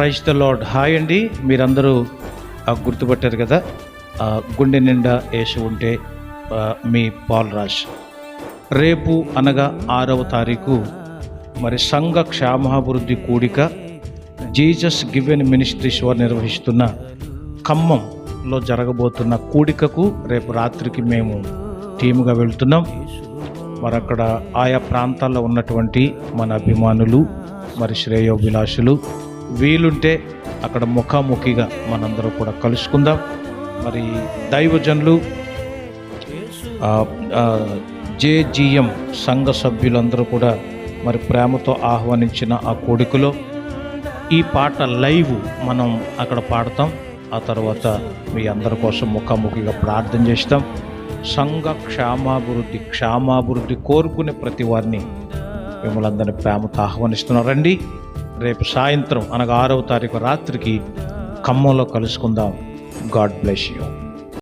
Praise the lord. Hi అండి, మీరందరూ గుర్తుపట్టారు కదా, గుండె నిండా యేసు ఉంటే మీ పాల్రాజ్. రేపు అనగా 6వ తారీఖు మరి సంఘ క్షేమాభివృద్ధి కూడిక జీసస్ గివెన్ మినిస్ట్రీస్ వారు నిర్వహిస్తున్న ఖమ్మంలో జరగబోతున్న కూడికకు రేపు రాత్రికి మేము టీముగా వెళ్తున్నాం. మరి అక్కడ ఆయా ప్రాంతాల్లో ఉన్నటువంటి మన అభిమానులు మరి శ్రేయోభిలాషులు వీలుంటే అక్కడ ముఖాముఖిగా మనందరూ కూడా కలుసుకుందాం. మరి దైవజనులు జేజిఎం సంఘ సభ్యులందరూ కూడా మరి ప్రేమతో ఆహ్వానించిన ఆ కూడికలో ఈ పాట లైవ్ మనం అక్కడ పాడతాం. ఆ తర్వాత మీ అందరి కోసం ముఖాముఖిగా ప్రార్థన చేస్తాం. సంఘ క్షేమాభివృద్ధి కోరుకునే ప్రతి వారిని మిమ్మల్ని అందరినీ ప్రేమతో ఆహ్వానిస్తున్నారండి. రేపు సాయంత్రం అనగా 6వ తారీఖు రాత్రికి ఖమ్మంలో కలుసుకుందాం. God bless you.